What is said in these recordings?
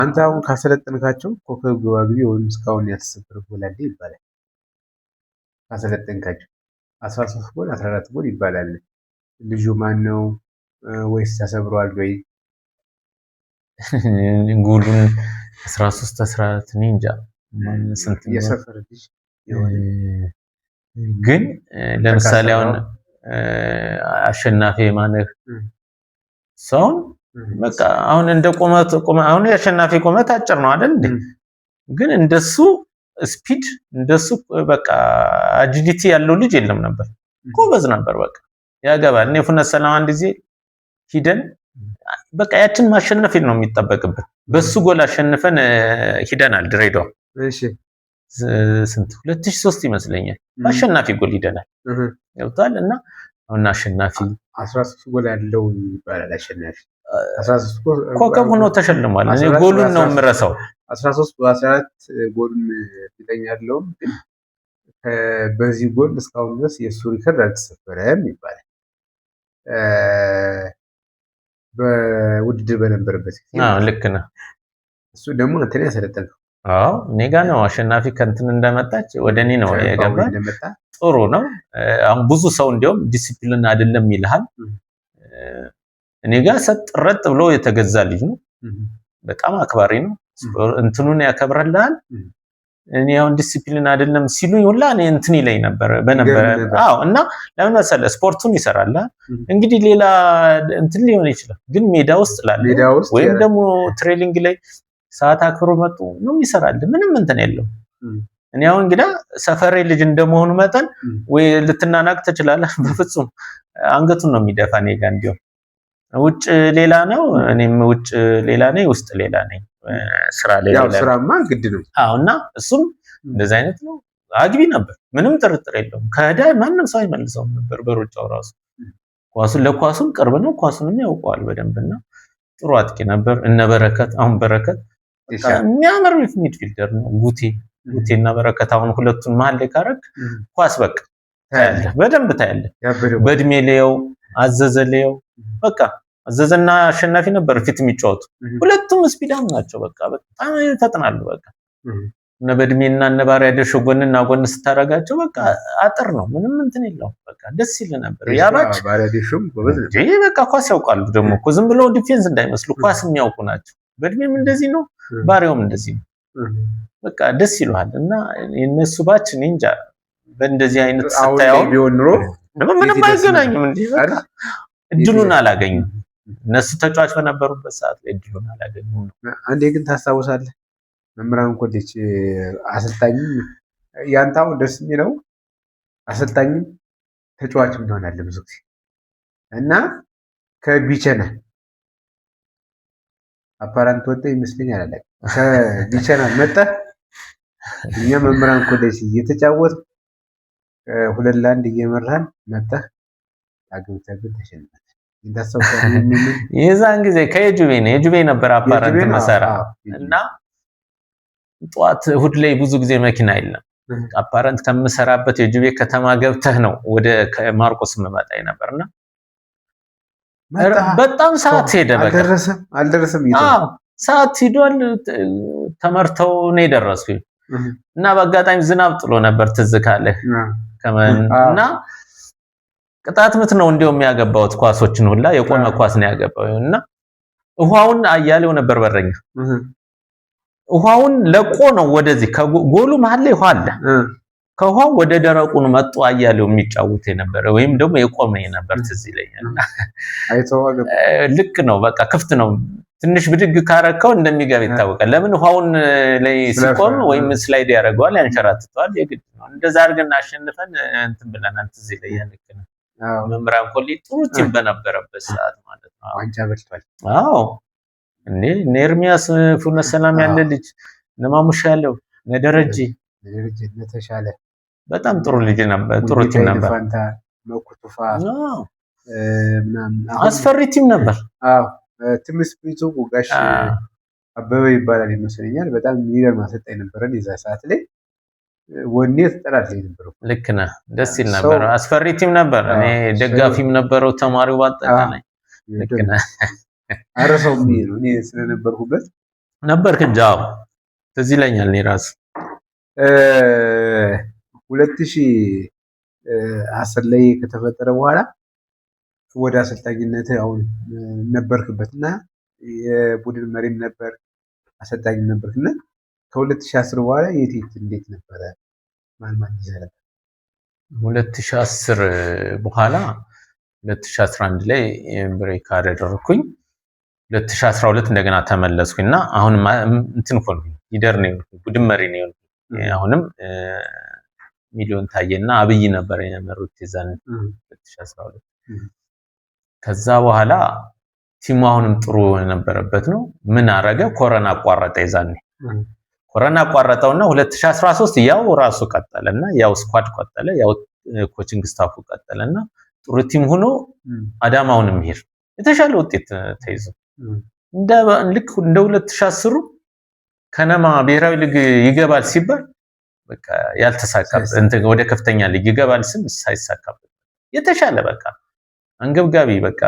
አንተ አሁን ካሰለጠንካቸው ኮከብ ግብ አግቢ ወይም እስካሁን ያልተሰበረ ጎል አለ ይባላል። ካሰለጠንካቸው 13 ጎል 14 ጎል ይባላል። ልጁ ማን ነው ወይስ ተሰብሯል ወይ? ጎሉን 13 14 እኔ እንጃ ስንት የሰፈር ልጅ ግን ለምሳሌ አሁን አሸናፊ ማነህ ሰውን በቃ አሁን እንደ ቁመት አሁን የአሸናፊ ቁመት አጭር ነው አይደል እንዴ? ግን እንደሱ ስፒድ እንደሱ በቃ አጂሊቲ ያለው ልጅ የለም ነበር። ጎበዝ ነበር በቃ ያገባል። እኔ ፉነት ሰላም አንድ ጊዜ ሂደን በቃ ያችን ማሸነፍ ነው የሚጠበቅብን። በሱ ጎል አሸንፈን ሂደናል ድሬዳዋ። እሺ ስንት 2003 ይመስለኛል አሸናፊ ጎል ሂደናል። ያውታል እና አሁን አሸናፊ 13 ጎል ያለው ይባላል። አሸናፊ 13 ጎል ኮከብ ሆኖ ተሸልሟል። እኔ ጎሉን ነው የምረሳው። 13 በ14 ጎሉን ቢተኛ ያለው ግን በዚህ ጎል እስካሁን ድረስ የሱ ሪከርድ አልተሰበረም ይባላል። በውድድር በነበረበት ጊዜ ልክ ነው። እሱ ደግሞ እንትን ያሰለጠነው እኔ ጋ ነው። አሸናፊ ከእንትን እንደመጣች ወደ እኔ ነው የገባ። ጥሩ ነው። አሁን ብዙ ሰው እንዲያውም ዲሲፕሊን አይደለም ይልሃል። እኔ ጋር ሰጥረጥ ብሎ የተገዛ ልጅ ነው። በጣም አክባሪ ነው። እንትኑን ያከብራልሃል። እኔ አሁን ዲሲፕሊን አይደለም ሲሉኝ ሁላ እኔ እንትን ይለኝ ነበር በነበረ እና ለምን መሰለህ ስፖርቱን ይሰራል። እንግዲህ ሌላ እንትን ሊሆን ይችላል፣ ግን ሜዳ ውስጥ ላለ ወይም ደግሞ ትሬኒንግ ላይ ሰዓት አክብሮ መጡ ነው ይሰራል። ምንም እንትን የለው። እኔ አሁን እንግዲህ ሰፈሬ ልጅ እንደመሆኑ መጠን ወይ ልትናናቅ ትችላለህ። በፍጹም አንገቱን ነው የሚደፋ። እኔ ጋር እንዲያው ውጭ ሌላ ነው፣ እኔም ውጭ ሌላ ነኝ፣ ውስጥ ሌላ ነኝ። ስራ ላይ ያው ስራማ ግድ ነው። እና እሱም እንደዛ አይነት ነው። አግቢ ነበር፣ ምንም ጥርጥር የለውም። ከዳ ማንም ሰው አይመልሰውም ነበር። በሩጫው ራሱ ለኳሱም ቅርብ ነው፣ ኳሱንም ያውቀዋል በደንብና ጥሩ አጥቂ ነበር። እነ በረከት አሁን በረከት የሚያምር ሚድፊልደር ነው። ጉቴና በረከት አሁን ሁለቱን መሀል ላይ ካረክ ኳስ በቃ ታያለህ፣ በደንብ ታያለህ። በእድሜ ሊየው አዘዘ ሊየው በቃ አዘዘና አሸናፊ ነበር ፊት የሚጫወቱ ሁለቱም ስፒዳም ናቸው። በቃ በጣም ይፈጥናሉ። በቃ እነ በእድሜና እነ ባሪያ ደሾ ጎንና ጎን ስታረጋቸው በቃ አጥር ነው፣ ምንም እንትን የለውም። በቃ ደስ ይል ነበር። ያባች ባሪያ ደሾም ጎበዝ ነው። በቃ ኳስ ያውቃሉ ደግሞ እኮ ዝም ብለው ዲፌንስ እንዳይመስሉ ኳስ የሚያውቁ ናቸው። በእድሜም እንደዚህ ነው፣ ባሪያውም እንደዚህ ነው። በቃ ደስ ይሏል። እና የነሱ ባች እንጃ በእንደዚህ አይነት ስታየው ቢሆን ኑሮ ምንም አይገናኝም። እንዴ በቃ እድሉን አላገኙም። እነሱ ተጫዋች በነበሩበት ሰዓት ላይ እድሉን አላገኙም። አንዴ ግን ታስታውሳለህ መምህራን ኮሌጅ አሰልጣኝም ያንታው ደስ የሚለው አሰልጣኝም ተጫዋችም ይሆናል ብዙ ጊዜ እና ከቢቸና አፓራንት ወጣ ይመስለኛል አለ ከቢቸና መጣ። እኛ መምህራን ኮሌጅ እየተጫወት 2-1 እየመራን መጣ። አግብተህ ተሸነፈ። የዛን ጊዜ የጁቤ ነበር አፓራንት መሰራ እና ጧት እሑድ ላይ ብዙ ጊዜ መኪና የለም። አፓራንት ከምሰራበት የጁቤ ከተማ ገብተህ ነው ወደ ማርቆስ መመጣ ነበርና በጣም ሰዓት ሄደ። በቃ አልደረሰም። ሰዓት ሄዷል። ተመርተው ነው የደረስኩኝ እና በአጋጣሚ ዝናብ ጥሎ ነበር ትዝ ካለህ እና ቅጣት ምት ነው እንደው የሚያገባውት ኳሶችን ሁላ የቆመ ኳስ ነው ያገባው እና ውሃውን አያሌው ነበር በረኛ። ውሃውን ለቆ ነው ወደዚህ ከጎሉ መሃል ላይ ውሃ አለ። ከውሃው ወደ ደረቁ ነው መጥቶ አያሌው የሚጫወት የነበረ ወይም ደግሞ የቆመ የነበር ትዝ ይለኛል። ልክ ነው በቃ ክፍት ነው። ትንሽ ብድግ ካረከው እንደሚገባ ይታወቃል። ለምን ውሃውን ላይ ሲቆም ወይም ስላይድ ያደርገዋል፣ ያንሸራትተዋል። የግድ ነው እንደዛ አድርገን አሸንፈን እንትን ብለናል። ትዝ ይለኛል። ልክ ነው። መምህራን ኮሌጅ ጥሩ ቲም በነበረበት ሰዓት ማለት ነው። ዋንጫ በልቷል። ኤርሚያስ ፉነት ሰላም ያለ ልጅ ነማሙሽ ያለው ነደረጂ ተሻለ በጣም ጥሩ ልጅ ነበር። ጥሩ ቲም ነበር። መኩቱፋ አስፈሪ ቲም ነበር። ትምስ ፕሪቱ ጋሽ አበበ ይባላል ይመስለኛል። በጣም የሚገርም አሰልጣኝ ነበረን የዛ ሰዓት ላይ ወኔ ተጠራጥኝ ነበር። ልክ ነህ። ደስ ይል ነበር። አስፈሪ ቲም ነበር። እኔ ደጋፊም ነበረው ተማሪው ባጠቃላይ። ልክ ነህ። አረሰው ነው እኔ ስለነበርኩበት ነበርክ እንጂ አዎ ትዝ ይለኛል። እኔ ራሱ 2010 ላይ ከተፈጠረ በኋላ ወደ አሰልጣኝነት አሁን ነበርክበትና የቡድን መሪም ነበር አሰልጣኝ ነበርክና ከ2010 በኋላ የት እንዴት ነበረ? ማን ይዘህ ነበር? 2010 በኋላ 2011 ላይ ብሬክ አደረኩኝ። 2012 እንደገና ተመለስኩኝና አሁን እንትን ሆንኩኝ ሊደር ነው ቡድን መሪ ነው። አሁንም ሚሊዮን ታየና አብይ ነበር የመሩት የዛን 2012 ከዛ በኋላ ቲሙ አሁንም ጥሩ የነበረበት ነው። ምን አረገ? ኮሮና አቋረጠ። የዛኔ ኮሮና አቋረጠውና 2013 ያው ራሱ ቀጠለና ያው ስኳድ ቀጠለ፣ ያው ኮቺንግ ስታፉ ቀጠለና ጥሩ ቲም ሆኖ አዳማውንም ሄድ የተሻለ ውጤት ተይዞ ልክ እንደ 2010 ከነማ ብሔራዊ ሊግ ይገባል ሲባል በቃ ያልተሳካበት እንትን ወደ ከፍተኛ ሊግ ይገባል ስም ሳይሳካበት የተሻለ በቃ አንገብጋቢ በቃ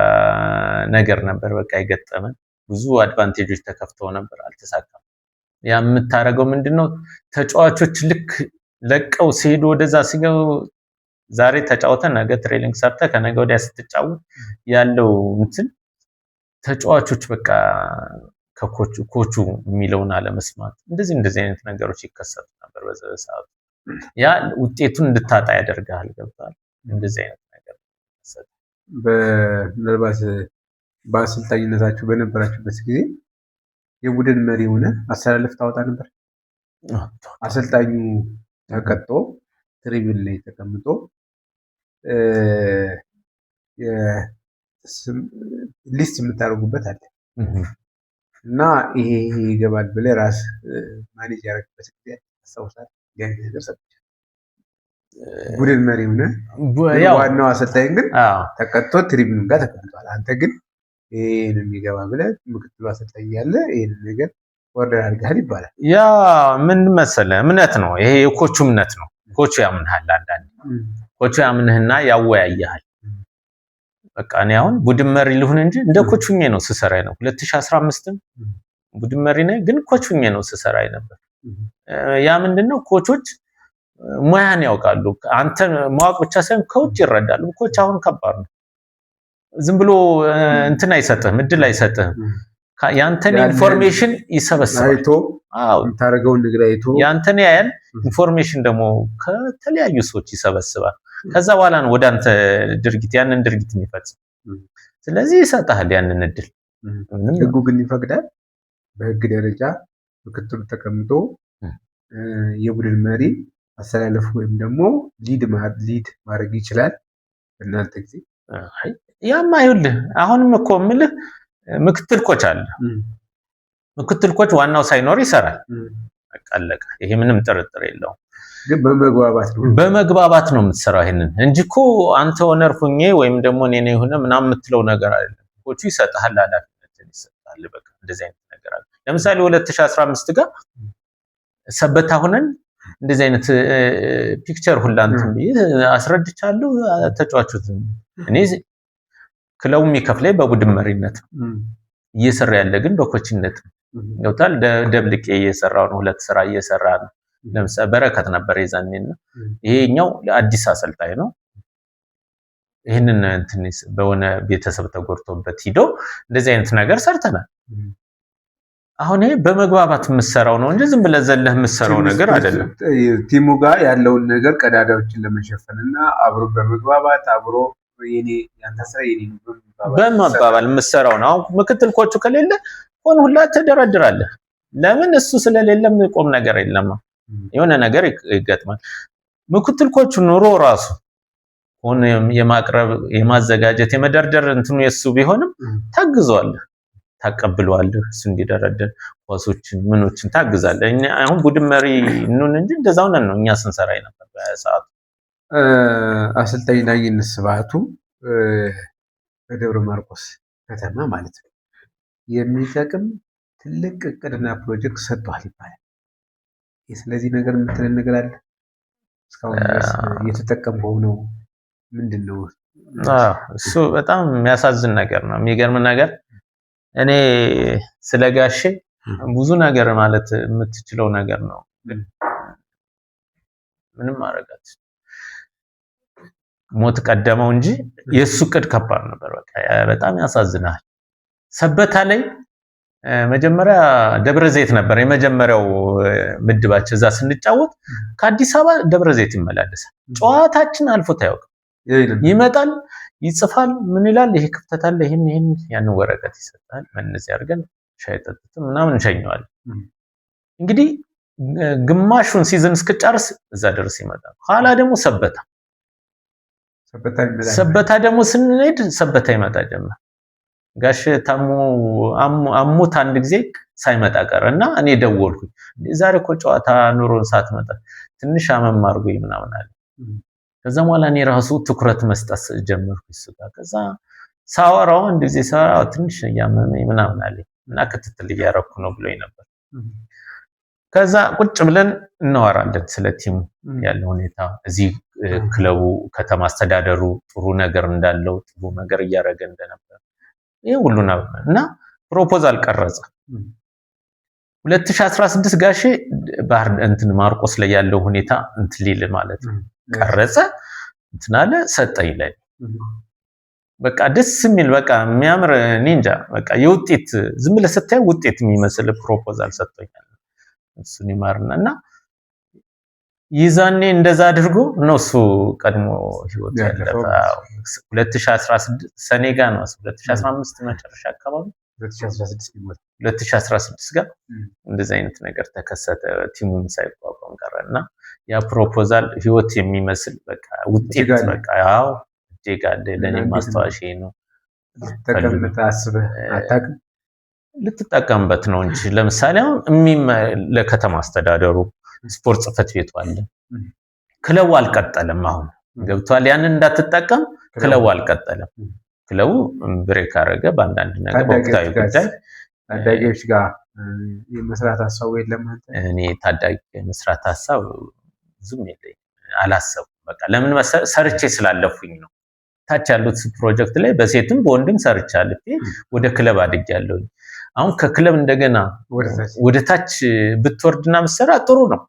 ነገር ነበር። በቃ የገጠመን ብዙ አድቫንቴጆች ተከፍተው ነበር፣ አልተሳካም። ያ የምታረገው ምንድነው? ተጫዋቾች ልክ ለቀው ሲሄዱ ወደዛ ሲገቡ ዛሬ ተጫውተ ነገ ትሬኒንግ ሰርተ ከነገ ወዲያ ስትጫወት ያለው እንትን ተጫዋቾች በቃ ኮቹ የሚለውን አለመስማት እንደዚህ አይነት ነገሮች ይከሰቱ ነበር በዛ ሰዓት። ያ ውጤቱን እንድታጣ ያደርጋል። ገባል እንደዚህ አይነት ነገር ይከሰቱ። ምናልባት በአሰልጣኝነታችሁ በነበራችሁበት ጊዜ የቡድን መሪ ሆነ አሰላለፍ ታወጣ ነበር? አሰልጣኙ ተቀጥቶ ትሪቢን ላይ ተቀምጦ ሊስት የምታደርጉበት አለ እና ይሄ ይገባል ብለህ ራስ ማኔጅ ያደረግበት ጊዜ አስታውሳለሁ? ቡድን መሪ ሆነ ዋናው አሰልጣኝ ግን ተቀጥቶ ትሪቢኑ ጋር ተቀምጧል። አንተ ግን ይሄን የሚገባ ብለህ ምክትሉ አሰልጣኝ ያለ ይሄን ነገር ወርደር አድርገሃል ይባላል። ያ ምን መሰለህ እምነት ነው። ይሄ የኮቹ እምነት ነው። ኮቹ ያምንሃል። አንዳንዴ ኮቹ ያምንህና ያወያያሃል። በቃ እኔ አሁን ቡድን መሪ ልሁን እንጂ እንደ ኮቹኜ ነው ስሰራ ነው። 2015ም ቡድን መሪ ነኝ ግን ኮቹኜ ነው ስሰራ ነበር። ያ ምንድነው ኮቾች ሙያን ያውቃሉ። አንተ ማወቅ ብቻ ሳይሆን ከውጭ ይረዳሉ። ኮች አሁን ከባድ ነው። ዝም ብሎ እንትን አይሰጥህም፣ እድል አይሰጥህም። ያንተን ኢንፎርሜሽን ይሰበስባል። አይቶ ታረጋውን ነገር አይቶ ያንተን ያያል። ኢንፎርሜሽን ደግሞ ከተለያዩ ሰዎች ይሰበስባል። ከዛ በኋላ ነው ወደ አንተ ድርጊት ያንን ድርጊት የሚፈጽም። ስለዚህ ይሰጣል ያንን እድል። ህጉ ግን ይፈቅዳል። በህግ ደረጃ ምክትሉ ተቀምጦ የቡድን መሪ አሰላለፍ ወይም ደግሞ ሊድ ማድረግ ይችላል። እናንተ ጊዜ ያማ ይኸውልህ አሁንም እኮ የምልህ ምክትል ኮች አለ። ምክትል ኮች ዋናው ሳይኖር ይሰራል። በቃ አለቀ። ይሄ ምንም ጥርጥር የለውም። ግን በመግባባት ነው የምትሰራው ይሄንን እንጂ እኮ አንተ ኦነር ሁኜ ወይም ደግሞ እኔ ነኝ ሆነ ምናምን የምትለው ነገር አይደለም። ኮቹ ይሰጣል፣ ኃላፊነትን ይሰጣል። በቃ እንደዚህ አይነት ነገር አለ። ለምሳሌ 2015 ጋር ሰበታ ሆነን እንደዚህ አይነት ፒክቸር ሁላ እንትን ብዬ አስረድቻለሁ። ተጫዋቾች እኔ ክለቡ የሚከፍለኝ በቡድን መሪነት እየሰራ ያለ ግን በኮችነት ገብቷል። ደብልቄ እየሰራው ነው። ሁለት ስራ እየሰራ ነው። ለምሳሌ በረከት ነበር የዛኔና ይሄኛው አዲስ አሰልጣኝ ነው። ይሄንን እንትን በሆነ ቤተሰብ ተጎርቶበት ሂዶ እንደዚህ አይነት ነገር ሰርተናል። አሁን ይሄ በመግባባት የምትሰራው ነው እንጂ ዝም ብለህ ዘለህ የምትሰራው ነገር አይደለም። ቲሙ ጋር ያለውን ነገር ቀዳዳዎችን ለመሸፈንና አብሮ በመግባባት አብሮ ያንተ ስራ የኔ ነው በመባባል የምትሰራው ነው። አሁን ምክትል ኮቹ ከሌለ ሆን ሁላ ተደረድራለህ። ለምን እሱ ስለሌለም ቆም ነገር የለም። የሆነ ነገር ይገጥማል። ምክትል ኮቹ ኑሮ ራሱ ሆነ የማቅረብ የማዘጋጀት የመደርደር እንትኑ የሱ ቢሆንም ታግዘዋለህ፣ ታቀብለዋለህ። እሱ እንዲደረደር ኳሶችን ምኖችን ታግዛለህ። እኛ አሁን ቡድን መሪ እንሁን እንጂ እንደዛው ነን ነው እኛ ስንሰራ ነበር በሰዓቱ። አሰልጣኝ ዳኝነት ስብሐቱ በደብረ ማርቆስ ከተማ ማለት ነው የሚጠቅም ትልቅ እቅድና ፕሮጀክት ሰጥቷል ይባላል። ስለዚህ ነገር የምትለን ነገር አለ? እስካሁን ድረስ እየተጠቀምከው ነው? ምንድነው? እሱ በጣም የሚያሳዝን ነገር ነው። የሚገርም ነገር እኔ ስለጋሼ ብዙ ነገር ማለት የምትችለው ነገር ነው። ምንም ማረጋት ሞት ቀደመው እንጂ የሱ ቅድ ከባድ ነበር። በቃ በጣም ያሳዝናል። ሰበታ ላይ መጀመሪያ ደብረ ዘይት ነበር የመጀመሪያው ምድባችን። እዛ ስንጫወት ከአዲስ አበባ ደብረ ዘይት ይመላለሳል። ጨዋታችን አልፎት አያውቅም። ይመጣል፣ ይጽፋል፣ ምን ይላል፣ ይሄ ክፍተት አለ፣ ይሄን ያን ወረቀት ይሰጣል። መነጽ ያርገን ሻይ ጠጥተን ምናምን እንሸኘዋለን። እንግዲህ ግማሹን ሲዝን እስከጨርስ እዛ ድረስ ይመጣል። ኋላ ደግሞ ሰበታ ደግሞ ስንሄድ ሰበታ ይመጣ ጀመር። ጋሽ ታሙ አሙት አንድ ጊዜ ሳይመጣ ቀረና እኔ ደወልኩኝ። ዛሬ እኮ ጨዋታ ኑሮን ሳትመጣ ትንሽ አመም አድርጎኝ ምናምን አለ። ከዛ በኋላ እኔ ራሱ ትኩረት መስጠት ጀመርኩ እሱ ጋር። ከዛ ሳወራው አንድ ጊዜ ሳወራው ትንሽ ያመመኝ ምናምን አለኝ እና ክትትል እያደረኩ ነው ብሎኝ ነበር። ከዛ ቁጭ ብለን እናወራለን ስለ ቲሙ ያለው ሁኔታ፣ እዚህ ክለቡ ከተማ አስተዳደሩ ጥሩ ነገር እንዳለው ጥሩ ነገር እያደረገ እንደነበር ይሄ ሁሉ ነው እና ፕሮፖዛል ቀረጸ። 2016 ጋሼ ባህር እንትን ማርቆስ ላይ ያለው ሁኔታ እንትን ሊል ማለት ነው ቀረጸ እንትን አለ ሰጠኝ ላይ በቃ ደስ የሚል በቃ የሚያምር ኒንጃ በቃ የውጤት ዝም ብለህ ስታይ ውጤት የሚመስል ፕሮፖዛል ሰጥቶኛል። እሱን ይማርና እና ይዛኔ እንደዛ አድርጎ ነው እሱ ቀድሞ ህይወት ያለፈ 2016 ሰኔ ጋር ነው 2015 መጨረሻ አካባቢ 2016 ጋር እንደዚህ አይነት ነገር ተከሰተ። ቲሙን ሳይቋቋም ቀረና ያ ፕሮፖዛል ህይወት የሚመስል በቃ ውጤት በቃ ያው እጄጋለ ለኔ ማስተዋሽ ነው። ተቀምጠህ አስበህ አታውቅም? ልትጠቀምበት ነው እንጂ ለምሳሌ አሁን ለከተማ አስተዳደሩ ስፖርት ጽፈት ቤቱ አለ። ክለቡ አልቀጠለም። አሁን ገብቷል። ያንን እንዳትጠቀም ክለቡ አልቀጠለም። ክለቡ ብሬክ አረገ በአንዳንድ ነገር ወቅታዊ ጉዳይ። ታዳጊዎች ጋር የመስራት ሀሳቡ የለም አንተ? እኔ ታዳጊ የመስራት ሀሳብ ብዙም የለኝም፣ አላሰብኩም። በቃ ለምን ሰርቼ ስላለፉኝ ነው። ታች ያሉት ፕሮጀክት ላይ በሴትም በወንድም ሰርቻለሁ። ወደ ክለብ አድጌያለሁ። አሁን ከክለብ እንደገና ወደ ታች ብትወርድና ምሰራ ጥሩ ነው።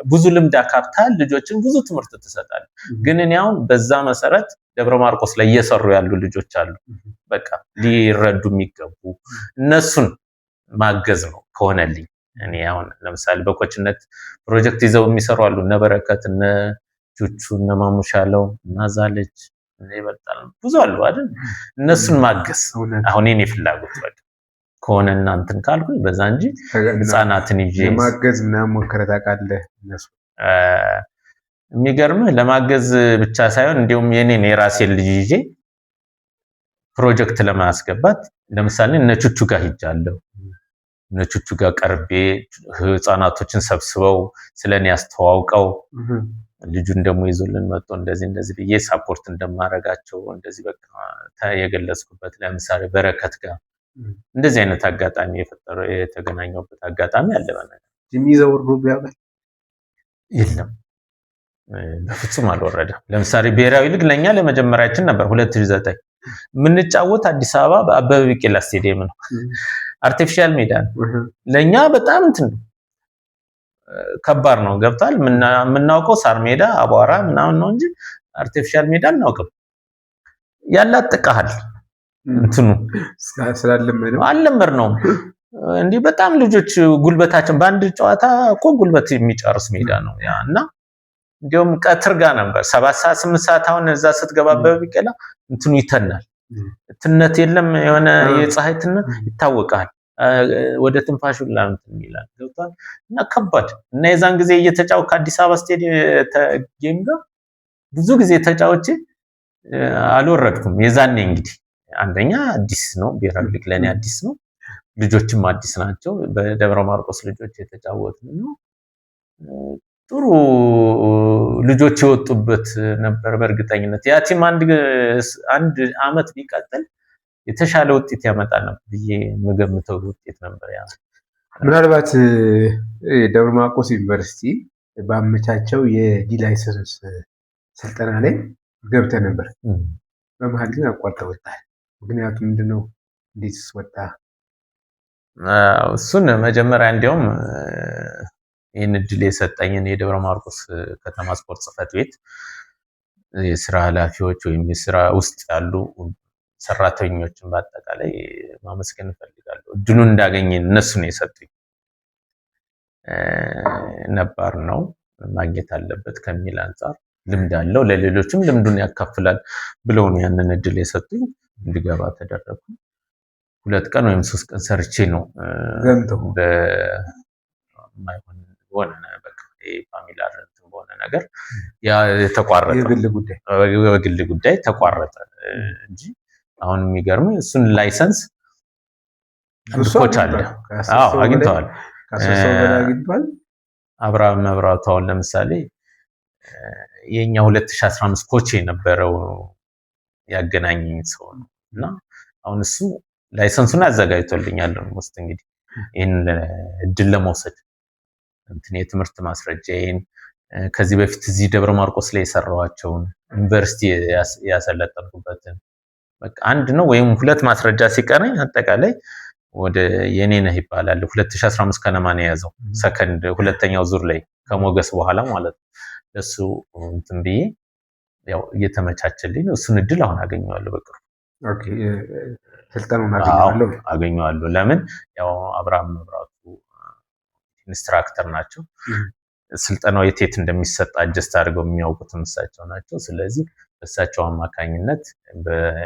ብዙ ልምድ አካብታል፣ ልጆችን ብዙ ትምህርት ትሰጣል። ግን እኔ አሁን በዛ መሰረት ደብረ ማርቆስ ላይ እየሰሩ ያሉ ልጆች አሉ። በቃ ሊረዱ የሚገቡ እነሱን ማገዝ ነው ከሆነልኝ። እኔ አሁን ለምሳሌ በኮችነት ፕሮጀክት ይዘው የሚሰሩ አሉ። እነ በረከት፣ እነ ቹቹ፣ እነ ማሙሻለው፣ እና ዛለች ይበልጣል ብዙ አሉ አይደል? እነሱን ማገዝ አሁን የኔ ፍላጎት በቃ ከሆነ እናንተን ካልኩኝ በዛ እንጂ ህፃናትን ይዤ ለማገዝ ምናምን ሞክረህ ታውቃለህ? እነሱ የሚገርምህ ለማገዝ ብቻ ሳይሆን እንዲሁም የኔን የራሴን ልጅ ይዤ ፕሮጀክት ለማስገባት ለምሳሌ እነ ቹቹ ጋር ሄጃለሁ። እነ ቹቹ ጋር ቀርቤ ህፃናቶችን ሰብስበው ስለኔ ያስተዋውቀው ልጁን ደግሞ ይዞልን መጥቶ እንደዚህ ብዬ ሳፖርት እንደማረጋቸው እንደዚህ በቃ የገለጽኩበት። ለምሳሌ በረከት ጋር እንደዚህ አይነት አጋጣሚ የተገናኘውበት አጋጣሚ አለ። በነገር የሚይዘው ሩብ ያውቃል የለም በፍጹም አልወረደም። ለምሳሌ ብሔራዊ ሊግ ለኛ ለመጀመሪያችን ነበር 2009 የምንጫወት አዲስ አበባ በአበበ ቢቂላ ስቴዲየም ነው። አርቲፊሻል ሜዳ ነው። ለኛ በጣም እንትን ከባድ ነው። ገብቷል። የምናውቀው ሳር ሜዳ አቧራ ምናምን ነው እንጂ አርቲፊሻል ሜዳ እናውቅም። ያላጥቃል እንትኑ አልለመድ ነው። እንዲህ በጣም ልጆች ጉልበታችን በአንድ ጨዋታ እኮ ጉልበት የሚጨርስ ሜዳ ነው ያ እና እንዲሁም ቀትር ጋር ነበር 7 ሰዓት 8 ሰዓት አሁን እዛ ስትገባ በቢቀላ እንትኑ ይተናል። ትነት የለም የሆነ የፀሐይ ትነት ይታወቃል። ወደ ትንፋሹ ላንተም ይላል ገብቷል። እና ከባድ እና የዛን ጊዜ እየተጫወተ ከአዲስ አበባ ስቴዲየም ጌም ጋር ብዙ ጊዜ ተጫውቼ አልወረድኩም። የዛኔ እንግዲህ አንደኛ አዲስ ነው፣ ብሔራዊ ሊግ ለኔ አዲስ ነው፣ ልጆችም አዲስ ናቸው። በደብረ ማርቆስ ልጆች የተጫወቱ ነው። ጥሩ ልጆች የወጡበት ነበር በእርግጠኝነት። ያ ቲም አንድ አመት ቢቀጥል የተሻለ ውጤት ያመጣ ነበር ብዬ የምገምተው ውጤት ነበር ያ። ምናልባት ደብረ ማርቆስ ዩኒቨርሲቲ ባመቻቸው የዲ ላይሰንስ ስልጠና ላይ ገብተህ ነበር። በመሀል ግን አቋርጠህ ወጣህ። ምክንያቱም ምንድነው? እንዴትስ ወጣህ? እሱን መጀመሪያ እንዲያውም ይህን እድል የሰጠኝን የደብረ ማርቆስ ከተማ ስፖርት ጽሕፈት ቤት የስራ ኃላፊዎች ወይም የስራ ውስጥ ያሉ ሰራተኞችን በአጠቃላይ ማመስገን እፈልጋለሁ። እድሉን እንዳገኘ እነሱ ነው የሰጡኝ። ነባር ነው ማግኘት አለበት ከሚል አንጻር ልምድ አለው ለሌሎችም ልምዱን ያካፍላል ብለው ነው ያንን እድል የሰጡኝ። እንድገባ ተደረኩ። 2 ቀን ወይም 3 ቀን ሰርቼ ነው በማይሆን ሆነ በቃ ፋሚሊያር በሆነ ነገር ያ የተቋረጠ በግል ጉዳይ ተቋረጠ እንጂ አሁን የሚገርም እሱን ላይሰንስ ኮች አለ። አዎ አግኝተዋል። አብርሃም መብራቱ አሁን ለምሳሌ የኛ 2015 ኮች የነበረው ያገናኘኝ ሰው ነው እና አሁን እሱ ላይሰንሱን አዘጋጅቶልኛል። ውስጥ እንግዲህ ይሄን እድል ለመውሰድ የትምህርት ማስረጃዬን ከዚህ በፊት እዚህ ደብረ ማርቆስ ላይ የሰራኋቸውን ዩኒቨርሲቲ ያሰለጠንኩበትን በቃ አንድ ነው ወይም 2 ማስረጃ ሲቀረኝ አጠቃላይ ወደ የኔ ነህ ይባላል 2015 ከነማ ነው የያዘው ሰከንድ ሁለተኛው ዙር ላይ ከሞገስ በኋላ ማለት ነው። እሱ እንትን ብዬ ያው እየተመቻቸልኝ ነው። እሱን እድል አሁን አገኘዋለሁ በቅርቡ። ኦኬ ስልጠናውን አገኘዋለሁ። ለምን ያው አብርሃም መብራቱ ኢንስትራክተር ናቸው። ስልጠናው የት እንደሚሰጥ አጀስት አድርገው የሚያውቁት እሳቸው ናቸው። ስለዚህ በእሳቸው አማካኝነት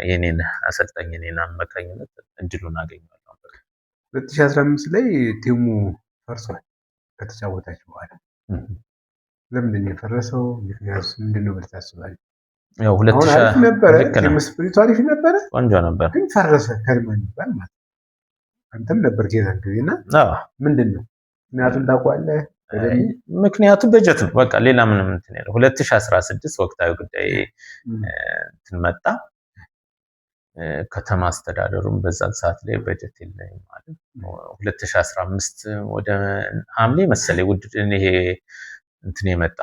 የኔን አሰልጣኝ የኔን አማካኝነት እድሉን አገኘዋለሁ። 2015 ላይ ቲሙ ፈርሷል ከተጫወታችሁ በኋላ። ለምንድን ነው የፈረሰው? ምክንያቱም ምንድነው ብለህ ታስባለህ? ያው 2000 ነበረ ስፒሪቱ አሪፍ ነበረ፣ ቆንጆ ነበር፣ ግን ፈረሰ ከርማን ይባል ማለት አንተም ነበር ጌታን ጊዜና ምንድነው ምክንያቱም ታውቃለህ? ምክንያቱ በጀት ነው በቃ ሌላ ምንም እንትን ያለው 2016 ወቅታዊ ጉዳይ እንትን መጣ። ከተማ አስተዳደሩም በዛን ሰዓት ላይ በጀት የለኝም ማለት 2015 ወደ ሐምሌ መሰለኝ ውድድር ይሄ እንትን የመጣ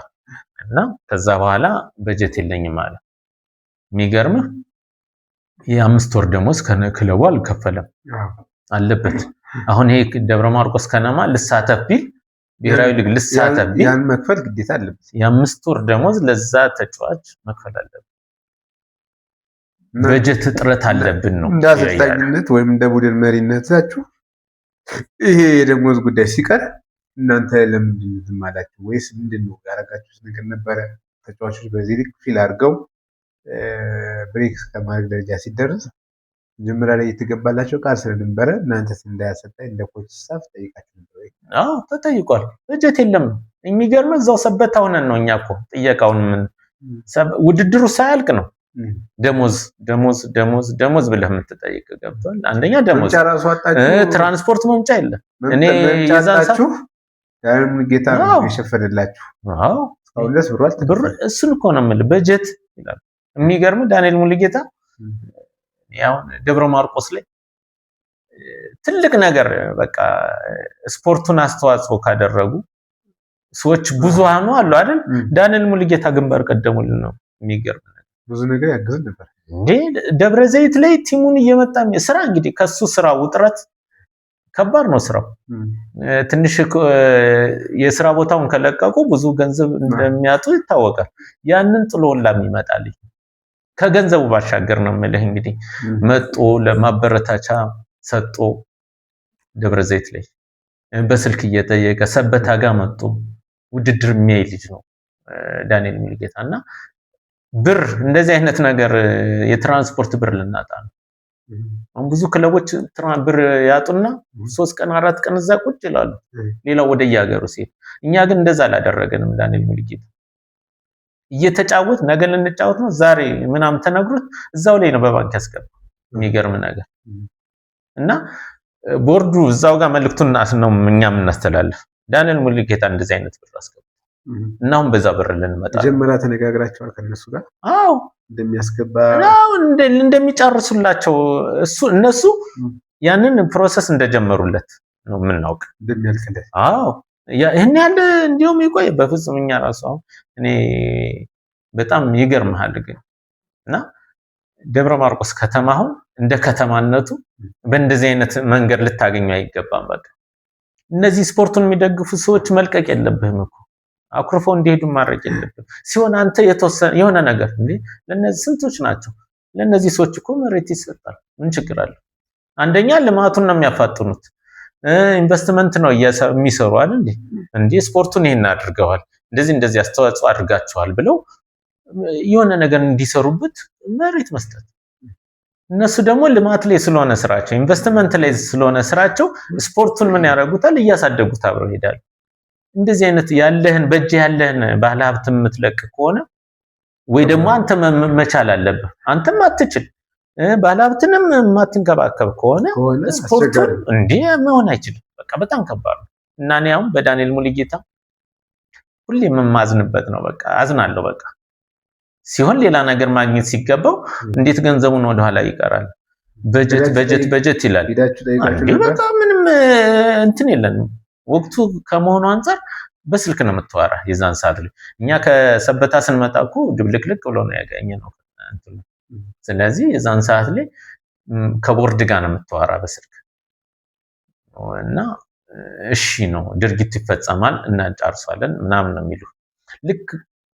እና ከዛ በኋላ በጀት የለኝም ማለት የሚገርምህ የ5 ወር ደሞዝ ከክለቡ አልከፈለም አለበት። አሁን ይሄ ደብረ ማርቆስ ከነማ ልሳተፍ ቢል ብሔራዊ ሊግ ልሳተፍ ቢል ያን መክፈል ግዴታ አለበት። የ5 ወር ደሞዝ ለዛ ተጫዋች መክፈል አለበት። በጀት እጥረት አለብን ነው እንደ አሰልጣኝነት ወይም እንደ ቡድን መሪነታችሁ ይሄ የደሞዝ ጉዳይ ሲቀር እናንተ ለምንድን ነው ዝም አላችሁ? ወይስ ምንድነው ያደረጋችሁት ነገር ነበረ? ተጫዋቾች በዚህ ልክ ፊል አድርገው ብሬክስ ከማድረግ ደረጃ ሲደርስ መጀመሪያ ላይ የተገባላቸው ቃል ስለነበረ እናንተ እንዳያሰልጣኝ እንደ ኮች ስታፍ ጠይቃችሁ ነበር? አዎ ተጠይቋል። በጀት የለም። የሚገርም እዛው ሰበታ ሆነን ነው እኛ እኮ ጥያቄውን ምን ውድድሩ ሳያልቅ ነው ደሞዝ ብለህ የምትጠይቅ ገብቷል። አንደኛ ደሞዝ ትራንስፖርት መምጫ የለም። እኔ ይዛንሳችሁ ዳንም ጌታ ነው የሸፈነላችሁ። አዎ ብር እሱን እኮ ነው የምልህ በጀት ይላል። የሚገርም ዳንኤል ሙሉጌታ ያው ደብረ ማርቆስ ላይ ትልቅ ነገር በቃ ስፖርቱን አስተዋጽኦ ካደረጉ ሰዎች ብዙሃኑ አሉ አይደል? ዳንኤል ሙሉጌታ ግንባር ቀደሙልን ነው። የሚገርም ብዙ ነገር ያግዝ ነበር እንዴ ደብረ ዘይት ላይ ቲሙን እየመጣ ስራ እንግዲህ ከሱ ስራ ውጥረት ከባድ ነው ስራው። ትንሽ የስራ ቦታውን ከለቀቁ ብዙ ገንዘብ እንደሚያጡ ይታወቃል። ያንን ጥሎላ ይመጣል። ከገንዘቡ ባሻገር ነው የምልህ እንግዲህ መጦ ለማበረታቻ ሰጦ ደብረ ዘይት ላይ በስልክ እየጠየቀ ሰበታ ጋር መጦ ውድድር የሚያይ ልጅ ነው ዳንኤል ሙሉጌታና ብር እንደዚህ አይነት ነገር የትራንስፖርት ብር ልናጣ ነው። አሁን ብዙ ክለቦች ብር ያጡና 3 ቀን 4 ቀን እዛ ቁጭ ይላሉ ሌላው ወደ የሀገሩ ሲሄድ። እኛ ግን እንደዛ አላደረገንም። ዳንኤል ሙሉጌታ እየተጫወት ነገ ልንጫወት ነው ዛሬ ምናምን ተነግሮት እዛው ላይ ነው በባንክ ያስገባው። የሚገርም ነገር እና ቦርዱ እዛው ጋር መልእክቱን ነው እኛ የምናስተላልፍ። ዳንኤል ሙሉጌታ እንደዚህ አይነት ብር አስገባ እና አሁን በዛ ብር ልንመጣ መጀመሪያ ተነጋግራችኋል ከነሱ ጋር? አዎ እንደሚያስገባ እንደሚጨርሱላቸው እነሱ ያንን ፕሮሰስ እንደጀመሩለት ነው የምናውቅ እንደሚያልቅለት። አዎ ይሄን ያለ እንዲሁም ይቆይ በፍጹም እኛ ራሱ እኔ በጣም ይገርምሃል ግን እና ደብረ ማርቆስ ከተማ አሁን እንደ ከተማነቱ በእንደዚህ አይነት መንገድ ልታገኙ አይገባም። በቃ እነዚህ ስፖርቱን የሚደግፉ ሰዎች መልቀቅ የለብህም እኮ አኩርፈው እንዲሄዱ ማድረግ የለብህም። ሲሆን አንተ የተወሰነ የሆነ ነገር እንዴ ለነዚህ ስንቶች ናቸው? ለነዚህ ሰዎች እኮ መሬት ይሰጣል። ምን ችግር አለ? አንደኛ ልማቱን ነው የሚያፋጥኑት። ኢንቨስትመንት ነው የሚሰሩ አይደል እንዴ ስፖርቱን ይሄን አድርገዋል፣ እንደዚህ አስተዋጽኦ አድርጋቸዋል ብለው የሆነ ነገር እንዲሰሩበት መሬት መስጠት። እነሱ ደግሞ ልማት ላይ ስለሆነ ስራቸው፣ ኢንቨስትመንት ላይ ስለሆነ ስራቸው ስፖርቱን ምን ያደርጉታል? እያሳደጉት አብረው ይሄዳሉ። እንደዚህ አይነት ያለህን በእጅ ያለህን ባለ ሀብት የምትለቅ ከሆነ ወይ ደግሞ አንተ መቻል አለብህ። አንተም አትችል ባለ ሀብትንም የማትንከባከብ ከሆነ ስፖርቱን እንዲህ መሆን አይችልም። በቃ በጣም ከባድ ነው። እና እኔ አሁን በዳንኤል ሙሉጌታ ሁሌ የምማዝንበት ነው። በቃ አዝናለሁ። በቃ ሲሆን ሌላ ነገር ማግኘት ሲገባው እንዴት ገንዘቡን ወደኋላ ይቀራል? በጀት ይላል። በቃ ምንም እንትን የለንም። ወቅቱ ከመሆኑ አንፃር በስልክ ነው የምትዋራ። የዛን ሰዓት ላይ እኛ ከሰበታ ስንመጣ እኮ ድብልቅልቅ ብሎ ነው ያገኘነው። ስለዚህ የዛን ሰዓት ላይ ከቦርድ ጋር ነው የምትዋራ በስልክ እና እሺ ነው ድርጊት ይፈጸማል እናጫርሳለን ምናምን ነው የሚሉ። ልክ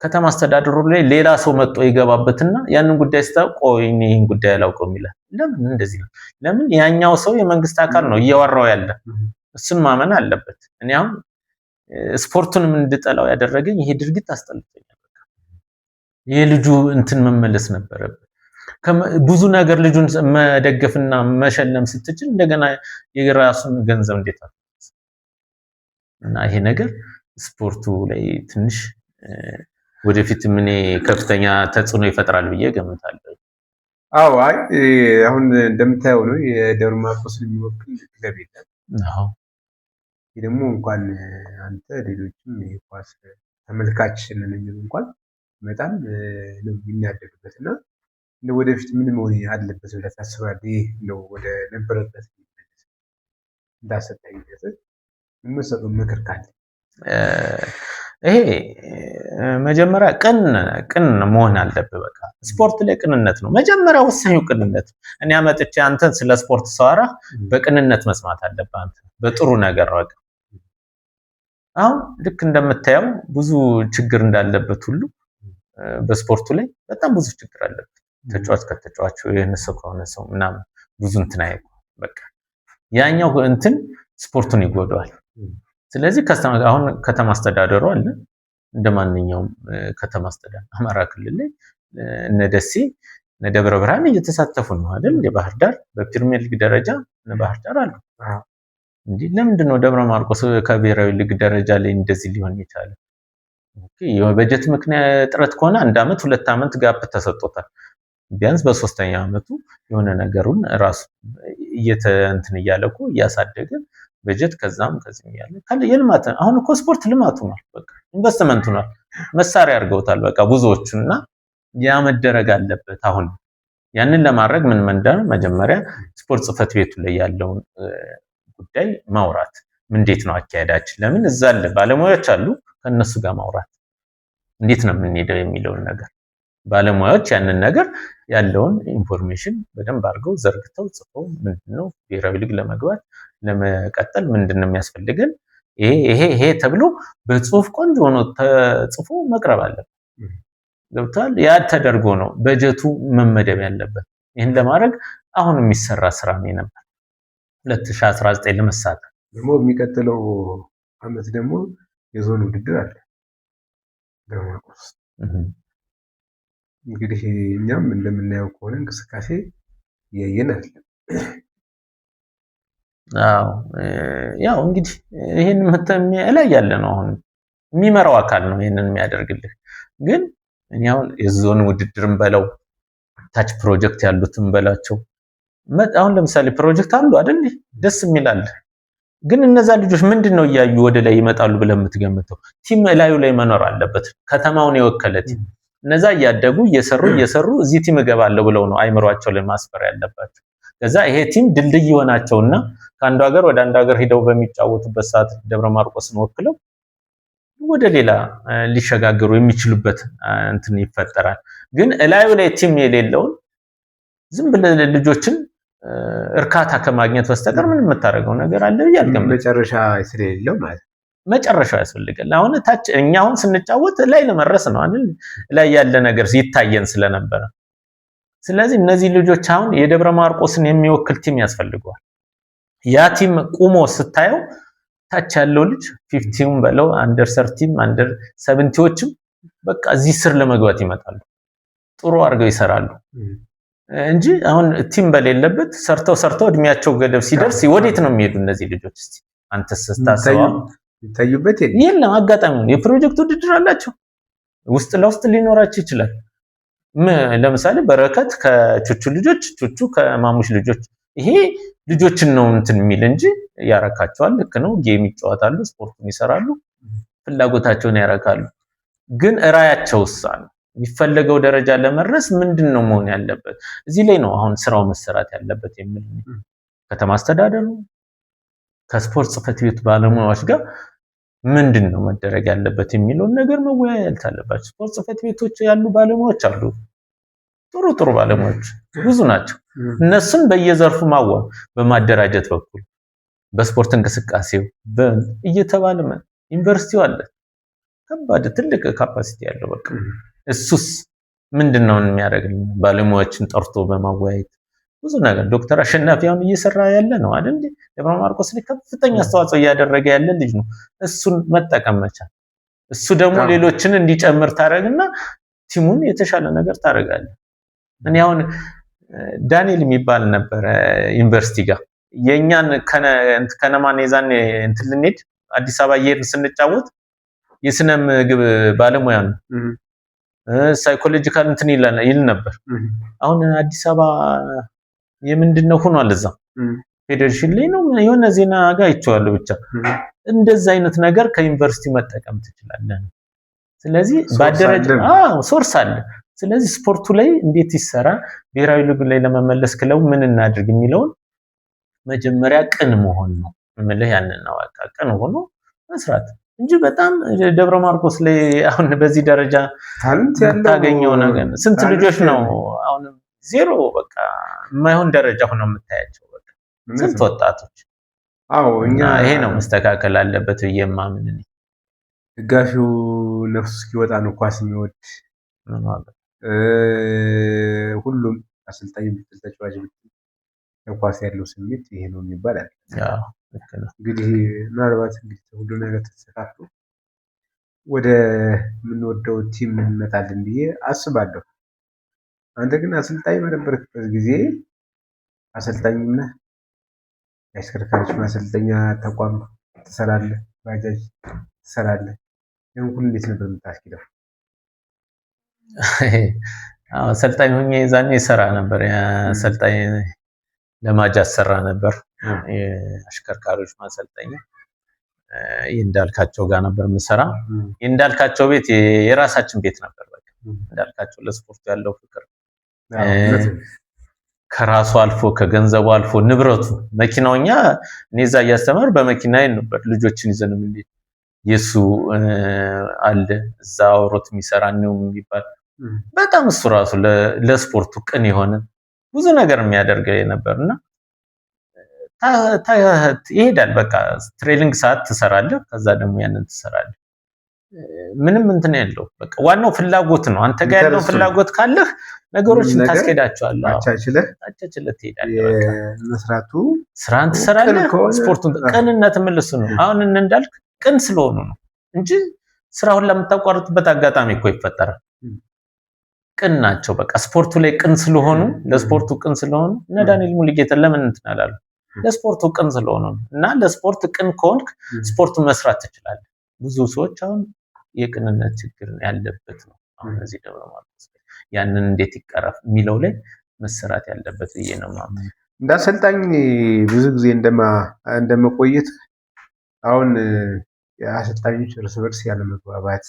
ከተማ አስተዳደሩ ላይ ሌላ ሰው መጥቶ ይገባበትና ያንን ጉዳይ ቆይ እኔ ይሄን ጉዳይ አላውቀውም ይላል። ለምን እንደዚህ ነው? ለምን ያኛው ሰው የመንግስት አካል ነው እያወራው ያለ፣ እሱን ማመን አለበት። እኔ አሁን ስፖርቱንም እንድጠላው ያደረገኝ ይሄ ድርጊት አስጠልቶኛል። በቃ የልጁ እንትን መመለስ ነበረበት። ብዙ ነገር ልጁን መደገፍና መሸለም ስትችል እንደገና የራሱን ገንዘብ እንዴት አትልስ? እና ይሄ ነገር ስፖርቱ ላይ ትንሽ ወደፊት ምን ከፍተኛ ተጽዕኖ ይፈጥራል ብዬ ገምታለሁ። አዎ አይ አሁን እንደምታየው ነው የደብረ ማርቆስን የሚወክል ክለብ የለም። አዎ ይሄ ደግሞ እንኳን አንተ ሌሎችም የኳስ ተመልካች ነን የሚሉ እንኳን በጣም ነው የሚያደርግበትና እንደ ወደፊት ምን መሆን አለበት ብለህ ታስባለህ? ይሄ ነው ወደ ነበረበት እንዳሰጣኝ ይዘት የምትሰጠው ምክር ካለ? ይሄ መጀመሪያ ቅን መሆን አለበት። በቃ ስፖርት ላይ ቅንነት ነው መጀመሪያ ወሳኙ፣ ቅንነት። እኔ አመጥቼ አንተን ስለ ስፖርት ሰዋራ በቅንነት መስማት አለበት። አንተ በጥሩ ነገር በቃ አሁን ልክ እንደምታየው ብዙ ችግር እንዳለበት ሁሉ በስፖርቱ ላይ በጣም ብዙ ችግር አለበት። ተጫዋች ከተጫዋቹ የሆነ ሰው ከሆነ ሰው ምናምን ብዙ እንትን አይቆ በቃ ያኛው እንትን ስፖርቱን ይጎዳዋል። ስለዚህ አሁን ከተማ አስተዳደሩ አለ እንደማንኛውም ከተማ አስተዳደር አማራ ክልል ላይ እነ ደሴ እነ ደብረ ብርሃን እየተሳተፉ ነው አይደል? የባህር ዳር በፕሪሚየር ሊግ ደረጃ እነ ባህር ዳር አሉ። እንዴ ለምንድን ነው ደብረ ማርቆስ ከብሔራዊ ሊግ ደረጃ ላይ እንደዚህ ሊሆን ይችላል? ኦኬ የበጀት ምክንያት ጥረት ከሆነ 1 አመት 2 አመት ጋፕ ተሰጥቶታል። ቢያንስ በ3ኛ አመቱ የሆነ ነገሩን ራሱ እንትን እያለኩ እያሳደገ በጀት ከዛም ከዚህም ያለ የልማት አሁን እኮ ስፖርት ልማቱ ነው። በቃ ኢንቨስትመንቱ ነው መሳሪያ አድርገውታል። በቃ ብዙዎቹና ያ መደረግ አለበት። አሁን ያንን ለማድረግ ምን መጀመሪያ ስፖርት ጽህፈት ቤቱ ላይ ያለውን ጉዳይ ማውራት፣ እንዴት ነው አካሄዳችን? ለምን እዛ አለ ባለሙያዎች አሉ፣ ከነሱ ጋር ማውራት እንዴት ነው የምንሄደው የሚለውን ነገር ባለሙያዎች ያንን ነገር ያለውን ኢንፎርሜሽን በደንብ አድርገው ዘርግተው ጽፈው ምንድነው ብሔራዊ ሊግ ለመግባት ለመቀጠል ምንድነው የሚያስፈልገን ይሄ ተብሎ በጽሁፍ ቆንጆ ሆኖ ተጽፎ መቅረብ አለበት። ገብቷል? ያ ተደርጎ ነው በጀቱ መመደብ ያለበት። ይሄን ለማድረግ አሁን የሚሰራ ስራ ነው ነበር 2019 ለመሳተፍ ደግሞ የሚቀጥለው አመት ደግሞ የዞን ውድድር አለ ደማቆስ እንግዲህ እኛም እንደምናየው ከሆነ እንቅስቃሴ ያየን አይደለም። አዎ ያው እንግዲህ ይሄን ላይ ያለ ነው አሁን የሚመራው አካል ነው ይሄንን የሚያደርግልህ። ግን እኔ አሁን የዞን ውድድርም በለው ታች ፕሮጀክት ያሉትን በላቸው አሁን ለምሳሌ ፕሮጀክት አሉ አይደል ደስ የሚላል። ግን እነዛ ልጆች ምንድነው እያዩ ወደ ላይ ይመጣሉ ብለህ የምትገምተው? ቲም ላዩ ላይ መኖር አለበት፣ ከተማውን የወከለ ቲም። እነዛ እያደጉ እየሰሩ እዚህ ቲም እገባለሁ ብለው ነው አይምሯቸው ላይ ማስፈር ያለባቸው። ከዛ ይሄ ቲም ድልድይ ይሆናቸውና ከአንዱ ሀገር ወደ አንዱ ሀገር ሄደው በሚጫወቱበት ሰዓት ደብረ ማርቆስን ወክለው ወደ ሌላ ሊሸጋገሩ የሚችሉበት እንትን ይፈጠራል። ግን ላዩ ላይ ቲም የሌለውን ዝም ብለህ ልጆችን እርካታ ከማግኘት በስተቀር ምንም የምታደርገው ነገር አለ ያልገም መጨረሻ ስለሌለው ማለት መጨረሻው ያስፈልጋል። አሁን ታች እኛውን ስንጫወት ላይ ለመድረስ ነው አይደል? ላይ ያለ ነገር ይታየን ስለነበረ ስለዚህ እነዚህ ልጆች አሁን የደብረ ማርቆስን የሚወክል ቲም ያስፈልገዋል። ያ ቲም ቁሞ ስታየው ታች ያለው ልጅ 50ም በለው አንደር 30ም አንደር 70ዎችም በቃ እዚህ ስር ለመግባት ይመጣሉ። ጥሩ አድርገው ይሰራሉ እንጂ አሁን ቲም በሌለበት ሰርተው እድሜያቸው ገደብ ሲደርስ ወዴት ነው የሚሄዱ እነዚህ ልጆች? እስቲ አንተስ ስታስበው ይታዩበት የለም አጋጣሚው የፕሮጀክት ውድድር አላቸው ውስጥ ለውስጥ ሊኖራቸው ይችላል። ለምሳሌ በረከት ከቹቹ ልጆች ቹቹ ከማሙሽ ልጆች ይሄ ልጆችን ነው እንትን የሚል እንጂ ያረካቸዋል። ልክ ነው። ጌም ይጫወታሉ፣ ስፖርቱን ይሰራሉ፣ ፍላጎታቸውን ያረካሉ። ግን ራያቸውስ ነው የሚፈለገው ደረጃ ለመድረስ ምንድነው መሆን ያለበት? እዚህ ላይ ነው አሁን ስራው መሰራት ያለበት የሚል ከተማ አስተዳደሩ ከስፖርት ጽሕፈት ቤት ባለሙያዎች ጋር ምንድነው መደረግ ያለበት የሚለውን ነገር መወያየት አለባቸው። ስፖርት ጽሕፈት ቤቶች ያሉ ባለሙያዎች አሉ። ጥሩ ባለሙያዎች ብዙ ናቸው። እነሱን በየዘርፉ በማደራጀት በኩል በስፖርት እንቅስቃሴው እየተባለ ዩኒቨርሲቲው አለ ከባድ ትልቅ ካፓሲቲ ያለው በቃ እሱስ ምንድነው የሚያደርግልን? ባለሙያዎችን ጠርቶ በማወያየት ብዙ ነገር ዶክተር አሸናፊ አሁን እየሰራ ያለ ነው አይደል? ደብረ ማርቆስ ላይ ከፍተኛ አስተዋጽኦ እያደረገ ያለ ልጅ ነው። እሱን መጠቀም መቻል እሱ ደግሞ ሌሎችን እንዲጨምር ታረግና ቲሙን የተሻለ ነገር ታረጋለህ። እኔ አሁን ዳንኤል የሚባል ነበር ዩኒቨርሲቲ ጋር የኛን ከነማን የዛን እንትን ልንሄድ አዲስ አበባ እየሄድን ስንጫወት የስነ ምግብ ባለሙያ ነው። ሳይኮሎጂካል እንትን ይል ነበር። አሁን አዲስ አበባ የምንድነው ሆኗል? እዛ ፌዴሬሽን ላይ ነው የሆነ ዜና ጋር አይቼዋለሁ። ብቻ እንደዛ አይነት ነገር ከዩኒቨርሲቲ መጠቀም ትችላለህ። ስለዚህ ባደረጃ ሶርስ አለ። ስለዚህ ስፖርቱ ላይ እንዴት ይሰራ፣ ብሔራዊ ሊግ ላይ ለመመለስ ክለው ምን እናድርግ የሚለውን መጀመሪያ ቅን መሆን ነው የምልህ። ያንን ነው በቃ ቅን ሆኖ መስራት እንጂ በጣም ደብረ ማርቆስ ላይ አሁን በዚህ ደረጃ ታገኘው ነገር ስንት ልጆች ነው አሁን ዜሮ በቃ የማይሆን ደረጃ ሆነው የምታያቸው በቃ ስንት ወጣቶች። እኛ ይሄ ነው መስተካከል አለበት ብዬ የማምን ነኝ። ደጋፊው ነፍሱ እስኪወጣ ነው ኳስ የሚወድ ሁሉም አሰልጣኝ ብትል ተጫዋች ብትል ኳስ ያለው ስሜት ይሄ ነው የሚባል አለ። እንግዲህ ምናልባት ሁሉ ነገር ተስተካክሎ ወደ የምንወደው ቲም እንመጣለን ብዬ አስባለሁ። አንተ ግን አሰልጣኝ በነበርክበት ጊዜ አሰልጣኝም ነህ፣ የአሽከርካሪዎች ማሰልጠኛ ተቋም ትሰራለህ፣ ባጃጅ ትሰራለህ። ይሄን ሁሉ እንዴት ነበር የምታስኪደው? አሰልጣኝ ሆኜ ዛኔ ይሰራ ነበር። አሰልጣኝ ለማጃ ሰራ ነበር። የአሽከርካሪዎች ማሰልጠኛ እንዳልካቸው ጋር ነበር የምሰራ። እንዳልካቸው ቤት የራሳችን ቤት ነበር። በቃ እንዳልካቸው ለስፖርት ያለው ፍቅር ከራሱ አልፎ ከገንዘቡ አልፎ ንብረቱ መኪናውኛ እኔ እዛ እያስተማር በመኪና ነበር ልጆችን ይዘን ምን የሱ አለ እዛ አውሮት የሚሰራ ነው የሚባል በጣም እሱ ራሱ ለስፖርቱ ቅን የሆነ ብዙ ነገር የሚያደርገው ነበርና ይሄዳል። በቃ ትሬኒንግ ሰዓት ትሰራለህ፣ ከዛ ደግሞ ያንን ትሰራለህ። ምንም እንትን ያለው በቃ ዋናው ፍላጎት ነው። አንተ ጋር ያለው ፍላጎት ካለህ ነገሮችን ታስኬዳቸዋለህ። አቻችለህ ትሄዳለህ። በቃ መስራቱ ስራን ትሰራለህ። ስፖርቱን ቅንነት መልሱ ነው። አሁን እንዳልክ ቅን ስለሆኑ ነው እንጂ ስራውን ለምታቋርጥበት አጋጣሚ እኮ ይፈጠራል። ቅን ናቸው። በቃ ስፖርቱ ላይ ቅን ስለሆኑ ለስፖርቱ ቅን ስለሆኑ እነ ዳንኤል ሙሉጌታ ለምን እንትን አላሉ? ለስፖርቱ ቅን ስለሆኑ እና ለስፖርት ቅን ከሆንክ ስፖርት መስራት ትችላለህ። ብዙ ሰዎች አሁን የቅንነት ችግር ያለበት ነው። አሁን እዚህ ደብረ ማርቆስ ያንን እንዴት ይቀረፍ የሚለው ላይ መሰራት ያለበት ብዬ ነው ማለት። እንዳሰልጣኝ ብዙ ጊዜ እንደመቆየት አሁን የአሰልጣኞች እርስ በርስ ያለመግባባት፣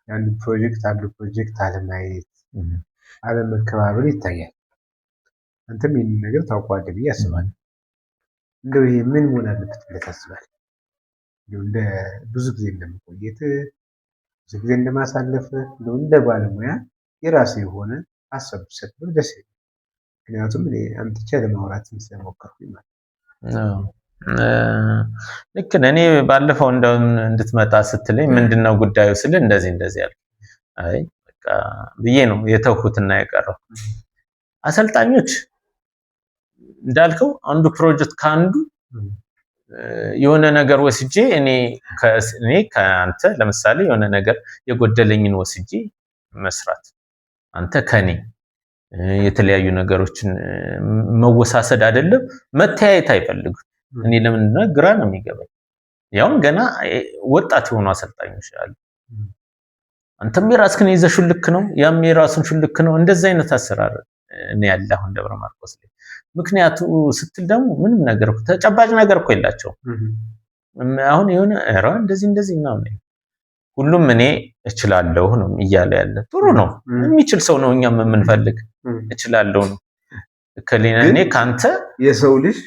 የአንድ ፕሮጀክት አንዱ ፕሮጀክት አለማየት፣ አለመከባበር ይታያል። አንተም ይህንን ነገር ታውቀዋለህ ብዬ አስባለሁ። እንደው ይሄ ምን መሆን አለበት ብለህ ታስባለህ? እንደ ብዙ ጊዜ እንደመቆየት ብዙ ጊዜ እንደማሳለፍ እንደ ባለሙያ የራሱ የሆነ ሀሳብ ብትሰጥበት ደስ ይላል። ምክንያቱም እኔ አምጥቼ ለማውራት ስለሞከርኩኝ ማለት ነው። ልክ እኔ ባለፈው እንድትመጣ ስትለኝ ምንድነው ጉዳዩ ስል እንደዚህ ያለ አይ በቃ ብዬ ነው የተውኩትና የቀረው። አሰልጣኞች እንዳልከው አንዱ ፕሮጀክት ካንዱ የሆነ ነገር ወስጄ እኔ ከአንተ ለምሳሌ የሆነ ነገር የጎደለኝን ወስጄ መስራት አንተ ከኔ የተለያዩ ነገሮችን መወሳሰድ አይደለም መተያየት አይፈልግም። እኔ ለምንድነው ግራ ነው የሚገባኝ። ያውም ገና ወጣት የሆኑ አሰልጣኞች አሉ። አንተም የራስህን ይዘህ ልክ ነው ያም የራሱን ልክ ነው። እንደዚህ አይነት አሰራር እኔ ያለ አሁን ደብረ ማርቆስ ላይ ምክንያቱ ስትል ደግሞ ምንም ነገር ተጨባጭ ነገር እኮ የላቸውም። አሁን የሆነ እንደዚህ ነው ሁሉም እኔ እችላለሁ ነው እያለ ያለ። ጥሩ ነው የሚችል ሰው ነው እኛም የምንፈልግ እችላለሁ ነው። እኔ ካንተ የሰው ልጅ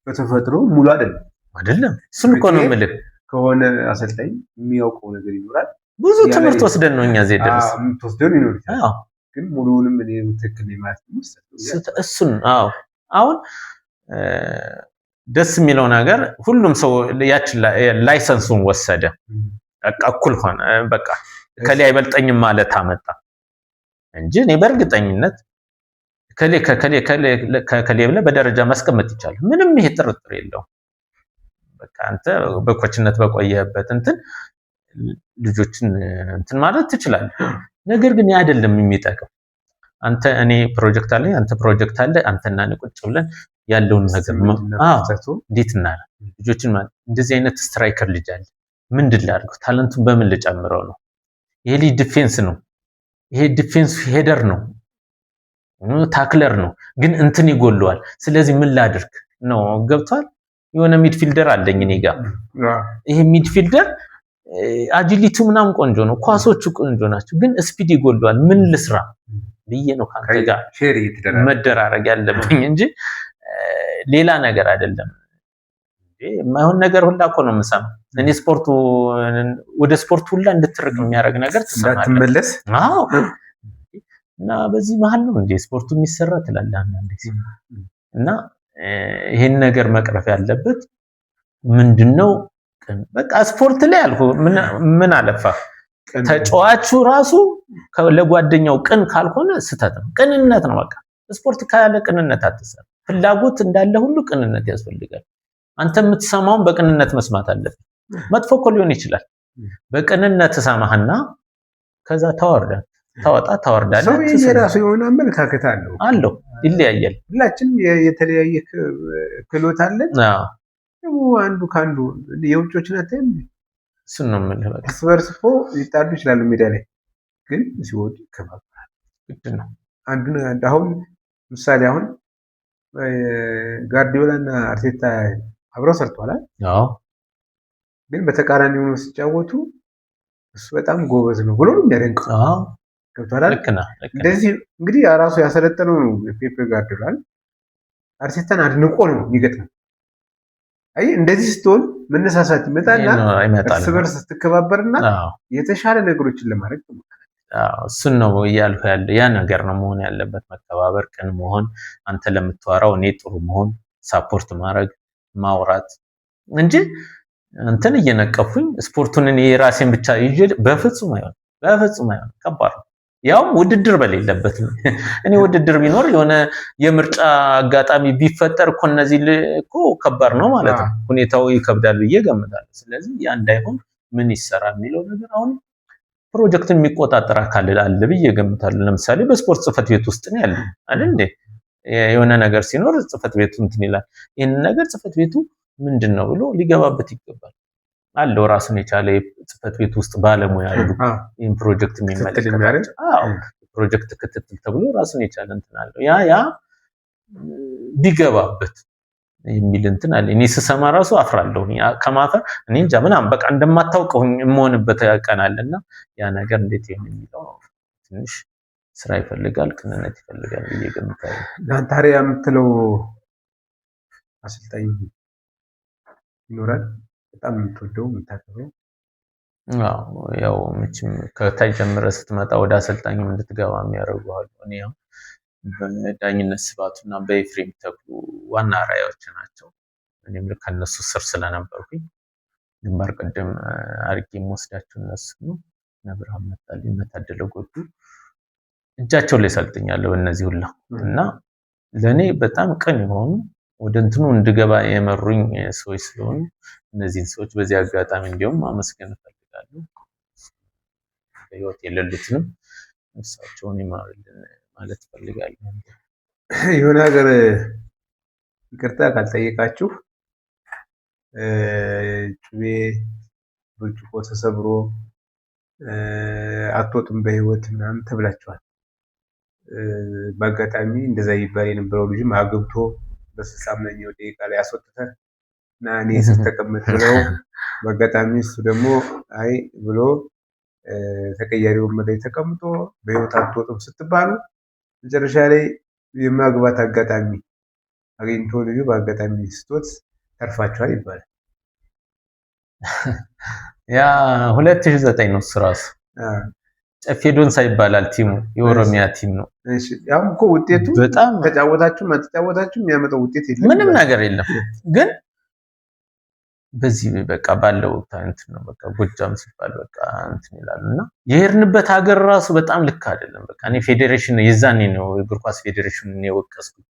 በተፈጥሮ ሙሉ አይደለም። እሱን እኮ ነው የምልህ። ከሆነ አሰልጣኝ የሚያውቀው ነገር ይኖራል። ብዙ ትምህርት ወስደን ነው እኛ እዚህ ድረስ ተወስደን ይኖራል። ግን ሙሉውንም እኔ ትክክል ማለት ነው እሱን አሁን ደስ የሚለው ነገር ሁሉም ሰው ያችን ላይሰንሱን ወሰደ። በቃ እኩል ሆነ። በቃ ከሌ አይበልጠኝም ማለት አመጣ እንጂ እኔ በእርግጠኝነት ከሌ ብለህ በደረጃ ማስቀመጥ ይቻላል። ምንም ይሄ ጥርጥር የለውም። በቃ አንተ በኮችነት በቆየበት ልጆችን ማለት ትችላለህ። ነገር ግን ያ አይደለም የሚጠቅም። አንተ እኔ ፕሮጀክት አለኝ አንተ ፕሮጀክት አለ አንተና እኔ ቁጭ ብለን ያለውን ነገር እንዴት እናደርግ ልጆችን ማለት እንደዚህ አይነት ስትራይከር ልጅ አለ ምንድን ላድርገው ታለንቱን በምን ልጨምረው ነው? ይሄ ልጅ ዲፌንስ ነው፣ ይሄ ዲፌንስ ሄደር ነው፣ ታክለር ነው፣ ግን እንትን ይጎለዋል። ስለዚህ ምን ላድርግ ነው? ገብቷል? የሆነ ሚድፊልደር አለኝ እኔ ጋር። ይሄ ሚድፊልደር አጂሊቲው ምናምን ቆንጆ ነው፣ ኳሶቹ ቆንጆ ናቸው፣ ግን ስፒድ ይጎለዋል። ምን ልስራ ብዬ ነው ካንተ ጋር መደራረግ ያለብኝ እንጂ ሌላ ነገር አይደለም። የማይሆን ነገር ሁላ እኮ ነው የምሰማው እኔ። ወደ ስፖርቱ ሁላ እንድትርቅ የሚያደርግ ነገር ትሰማለህ። አዎ። እና በዚህ መሀል ነው እንዴ ስፖርቱ የሚሰራ ትላለህ አንዳንዴ። እና ይሄን ነገር መቅረፍ ያለበት ምንድነው? በቃ ስፖርት ላይ አልኩ ምን አለፋ ተጫዋቹ ራሱ ለጓደኛው ቅን ካልሆነ ስተት ነው። ቅንነት ነው በቃ። ስፖርት ካለ ቅንነት አትሰራ። ፍላጎት እንዳለ ሁሉ ቅንነት ያስፈልጋል። አንተ የምትሰማውን በቅንነት መስማት አለብህ። መጥፎ እኮ ሊሆን ይችላል። በቅንነት ሰማህና ከዛ ታወርዳለህ። ሰው የራሱ የሆነ አመለካከት አለው፣ ይለያያል። ሁላችንም የተለያየ ክህሎት አለን። አንዱ ካንዱ የውጮችን አታይም። እሱን ነው የምልህ። በቃ እርስ በርስ እኮ ሊጣሉ ይችላሉ ሜዳ ላይ፣ ግን ሲወዱ ይከባበራል። ግድ ነው። አሁን ምሳሌ ጋርዲዮላ እና አርቴታ አብረው ሰርተዋል። ግን በተቃራኒ ሆኖ ሲጫወቱ እሱ በጣም ጎበዝ ነው ብሎ ነው የሚያደንቀው። ገብቶሃል? እንደዚህ እንግዲህ ራሱ ያሰለጠነው ነው ፔፕ ጋርዲዮላ። አርቴታን አድንቆ ነው የሚገጥመው። አይ እንደዚህ ስትሆን መነሳሳት ይመጣና እርስ በርስ ስትከባበርና የተሻለ ነገሮችን ለማድረግ እሱን ነው እያልኩ ያለ። ያ ነገር ነው መሆን ያለበት። መከባበር፣ ቅን መሆን፣ አንተ ለምትወራው እኔ ጥሩ መሆን፣ ሳፖርት ማድረግ፣ ማውራት እንጂ እንትን እየነቀፉኝ ስፖርቱን እኔ የራሴን ብቻ ይዤ በፍጹም አይሆን። ከባድ ነው። ያውም ውድድር በሌለበት ነው። እኔ ውድድር ቢኖር የሆነ የምርጫ አጋጣሚ ቢፈጠር እኮ እነዚህ እኮ ከባድ ነው ማለት ነው። ሁኔታው ይከብዳል ብዬ ገምታለሁ። ስለዚህ ያ እንዳይሆን ምን ይሰራ የሚለው ነገር አሁን ፕሮጀክትን የሚቆጣጠር አካል አለ ብዬ ገምታለሁ። ለምሳሌ በስፖርት ጽህፈት ቤት ውስጥ ነው ያለው አይደል እንዴ? የሆነ ነገር ሲኖር ጽህፈት ቤቱ እንትን ይላል። ይሄን ነገር ጽህፈት ቤቱ ምንድነው ብሎ ሊገባበት ይገባል። አለው ራሱን የቻለ ጽህፈት ቤት ውስጥ ባለሙያ አሉ። ይሄን ፕሮጀክት የሚመለከታቸው ፕሮጀክት ክትትል ተብሎ ራሱን የቻለ እንትን አለው። ያ ቢገባበት የሚል እንትን አለ። እኔ ስሰማ ራሱ አፍራለሁ። ከማፈር እኔ እንጃ ምናምን በቃ እንደማታውቀው የምሆንበት ቀን አለና ያ ነገር እንዴት ይሄን የሚለው ትንሽ ስራ ይፈልጋል፣ ቅንነት ይፈልጋል ብዬ ገምታለሁ። ላንታሪያ የምትለው አሰልጣኝ ይኖራል በጣም የምትወደው የምታከብረው? ያው መቼም ከታይ ጀምረህ ስትመጣ ወደ አሰልጣኝም እንድትገባ የሚያደርጉ አሉ። እኔ በዳኝነት ስባቱና በኤፍሬም ተክሉ ዋና ራዕዮች ናቸው። እኔም ከነሱ ስር ስለነበርኩኝ ግንባር ቀደም አድርጌ የምወስዳቸው እነሱ ነው። ነብርሃን መጣልኝ፣ ታደለ ጎዱ እጃቸው ላይ ሰልጥኛለሁ እነዚህ ሁላ እና ለኔ በጣም ቅን የሆኑ ወደ እንትኑ እንድገባ የመሩኝ ሰዎች ስለሆኑ እነዚህን ሰዎች በዚህ አጋጣሚ እንዲሁም ማመስገን እፈልጋለሁ። በህይወት የሌሉትንም እሳቸውን ይማርልን ማለት እፈልጋለሁ። የሆነ ሀገር ይቅርታ ካልጠየቃችሁ ጩቤ ብርጭቆ ተሰብሮ አትወጡም በህይወት ምናምን ተብላችኋል። በአጋጣሚ እንደዛ ይባል የነበረው ልጅም አግብቶ በ60ኛው ደቂቃ ላይ አስወጥተ እና እኔ ስተቀመጥ ብለው በአጋጣሚ እሱ ደግሞ አይ ብሎ ተቀያሪ ወንበር ላይ ተቀምጦ በህይወት አትወጡም ስትባሉ መጨረሻ ላይ የማግባት አጋጣሚ አግኝቶ ልጁ በአጋጣሚ ስቶት ተርፋችኋል ይባላል። ያ 2009 ነው ራሱ ጨፌ ዶንሳ ይባላል ቲሙ፣ የኦሮሚያ ቲም ነው። እሺ ያው እኮ ውጤቱ በጣም ተጫወታችሁም አትጫወታችሁም የሚያመጣው ውጤት የለም፣ ምንም ነገር የለም። ግን በዚህ በቃ ባለው ታንት ነው በቃ ጎጃም ሲባል በቃ እንትን ይላልና የሄድንበት ሀገር ራሱ በጣም ልክ አይደለም። በቃ እኔ ፌዴሬሽን የዛኔ ነው እግር ኳስ ፌዴሬሽን ነው የወቀስኩት።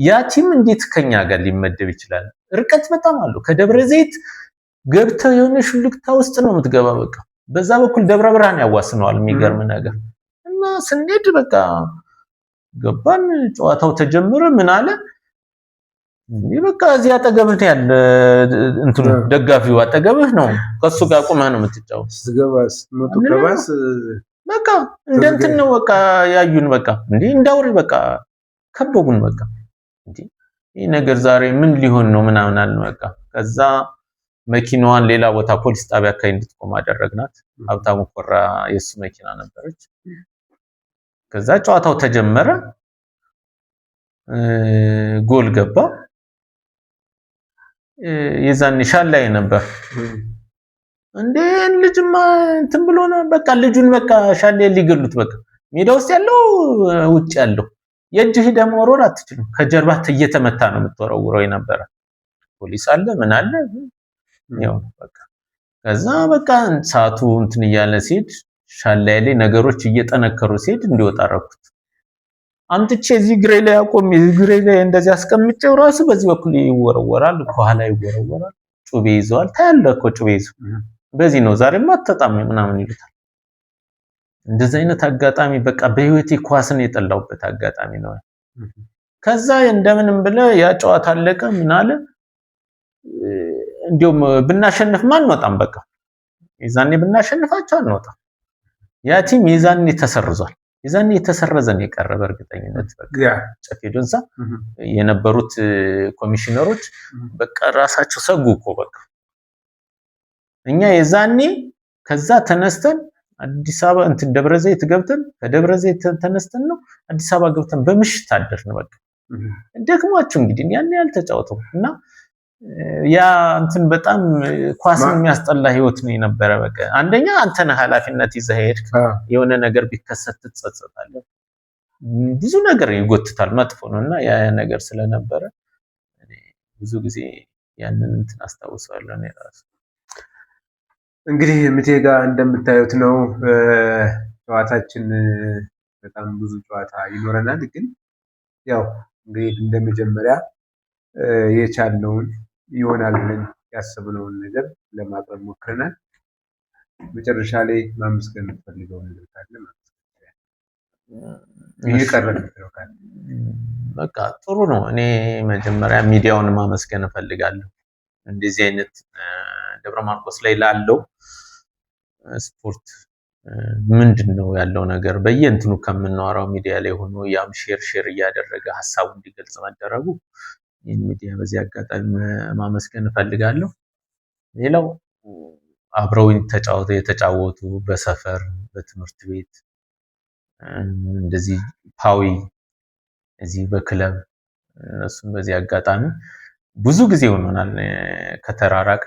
ያ ቲም እንዴት ከኛ ጋር ሊመደብ ይችላል? ርቀት በጣም አለው። ከደብረ ዘይት ገብተህ የሆነ ሹልክታ ውስጥ ነው የምትገባ። በቃ በዛ በኩል ደብረ ብርሃን ያዋስነዋል። የሚገርም ነገር እና ስንሄድ በቃ ገባን። ጨዋታው ተጀመረ። ምን አለ በቃ እዚህ አጠገብህ ያለ እንትኑ ደጋፊው አጠገብህ ነው፣ ከሱ ጋር ቆመህ ነው የምትጫወት። ስትገባስ መቶ ከባስ በቃ እንደ እንትን ነው በቃ ያዩን። በቃ እንዴ እንዳውሪ በቃ ከበቡን። በቃ እንዴ ይሄ ነገር ዛሬ ምን ሊሆን ነው ምናምን አልን። በቃ ከዛ መኪናዋን ሌላ ቦታ ፖሊስ ጣቢያ አካባቢ እንድትቆም አደረግናት። ሀብታሙ ኮራ የሱ መኪና ነበረች። ከዛ ጨዋታው ተጀመረ። ጎል ገባ። የዛን ሻላይ ነበር እንዴ ልጅማ እንትን ብሎ ነው በቃ ልጁን በቃ ሻላይ ሊገሉት በቃ ሜዳ ውስጥ ያለው ውጭ ያለው የእጅህ ደም ወሮር አትችልም። ከጀርባ እየተመታ ነው የምትወረውረው የነበረ ፖሊስ አለ ምን አለ ያው በቃ ከዛ በቃ ሰዓቱ እንትን እያለ ሲሄድ ሻላይ ላይ ነገሮች እየጠነከሩ ሲሄድ እንዲወጣ አደረኩት። አምጥቼ እዚህ ግሬ ላይ አቆም ግሬ ላይ እንደዚህ አስቀምጬው ራሱ በዚህ በኩል ይወረወራል፣ ከኋላ ይወረወራል። ጩቤ ይዘዋል። ታያለህ እኮ ጩቤ ይዘው በዚህ ነው ዛሬማ አትጣም ምናምን ይሉታል። እንደዚህ አይነት አጋጣሚ በቃ በህይወቴ ኳስን የጠላውበት አጋጣሚ ነው። ከዛ እንደምንም ብለ ያ ጨዋታ አለቀ። ምን አለ እንዲያውም ብናሸንፍ ማን ወጣም በቃ የዛኔ ብናሸንፋቸው አንወጣም። ያ ቲም የዛኔ ተሰርዟል። የዛኔ የተሰረዘን የቀረበ እርግጠኝነት በቃ ጨፌ ዶንሳ የነበሩት ኮሚሽነሮች በቃ ራሳቸው ሰጉ እኮ በቃ እኛ የዛኔ ከዛ ተነስተን አዲስ አበባ እንትን ደብረ ዘይት ገብተን ከደብረ ዘይት ተነስተን ነው አዲስ አበባ ገብተን በምሽት አደርን። በቃ ደግሟቸው እንግዲህ ያን ያህል ተጫውተው እና ያ እንትን በጣም ኳስን የሚያስጠላ ህይወት ነው የነበረ። በቃ አንደኛ አንተ ነህ ኃላፊነት ይዘህ ሄድክ፣ የሆነ ነገር ቢከሰት ትጸጸታለህ፣ ብዙ ነገር ይጎትታል፣ መጥፎ ነውና ያ ነገር ስለነበረ ብዙ ጊዜ ያንን እንትን አስታውሳለሁ እኔ ራሱ። እንግዲህ ምቴ ጋር እንደምታዩት ነው ጨዋታችን በጣም ብዙ ጨዋታ ይኖረናል። ግን ያው እንግዲህ እንደመጀመሪያ የቻልነውን ይሆናል ብለን ያሰብነውን ነገር ለማቅረብ ሞክረናል። መጨረሻ ላይ ማመስገን ፈልገው ነገር ካለ ማለት ነው ይቀርበን ነው ካለ በቃ ጥሩ ነው። እኔ መጀመሪያ ሚዲያውን ማመስገን ፈልጋለሁ። እንደዚህ አይነት ደብረ ማርቆስ ላይ ላለው ስፖርት ምንድነው ያለው ነገር በየእንትኑ ከምናወራው ሚዲያ ላይ ሆኖ ያም ሼር እያደረገ ሐሳቡን እንዲገልጽ ማደረጉ ይህን ሚዲያ በዚህ አጋጣሚ ማመስገን ፈልጋለሁ። ሌላው አብረው የተጫወቱ በሰፈር በትምህርት ቤት እንደዚህ ፓዊ እዚህ በክለብ እሱም በዚህ አጋጣሚ ብዙ ጊዜ ሆኖናል ከተራራቅ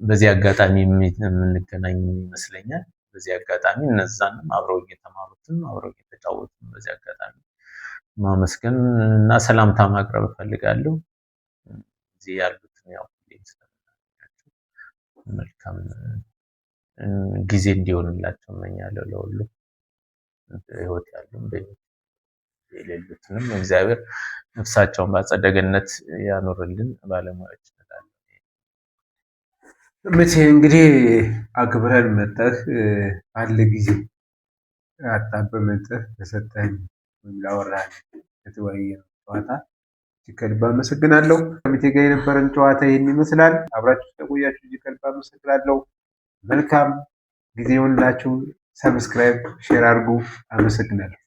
በዚህ አጋጣሚ የምንገናኝ ይመስለኛል። በዚህ አጋጣሚ እነዛንም አብረው እየተማሩትን አብረው እየተጫወቱን በዚህ አጋጣሚ ማመስገን እና ሰላምታ ማቅረብ እፈልጋለሁ። እዚህ ያሉትን ያው መልካም ጊዜ እንዲሆንላቸው እመኛለሁ። ለሁሉ ህይወት ያሉን የሌሉትንም እግዚአብሔር ነፍሳቸውን በአጸደ ገነት ያኖርልን ባለሙያዎች እንላለን። መቼ እንግዲህ አክብረን መጠህ ባለ ጊዜ አጣበህ መጠህ በሰጠኝ ላወራን የተወያየነው ጨዋታ ከልብ አመሰግናለሁ። ከሚቴ ጋር የነበረን ጨዋታ ይህን ይመስላል። አብራችሁ ስለቆያችሁ ከልብ አመሰግናለሁ። መልካም ጊዜ ይሁንላችሁ። ሰብስክራይብ፣ ሼር አድርጉ። አመሰግናለሁ።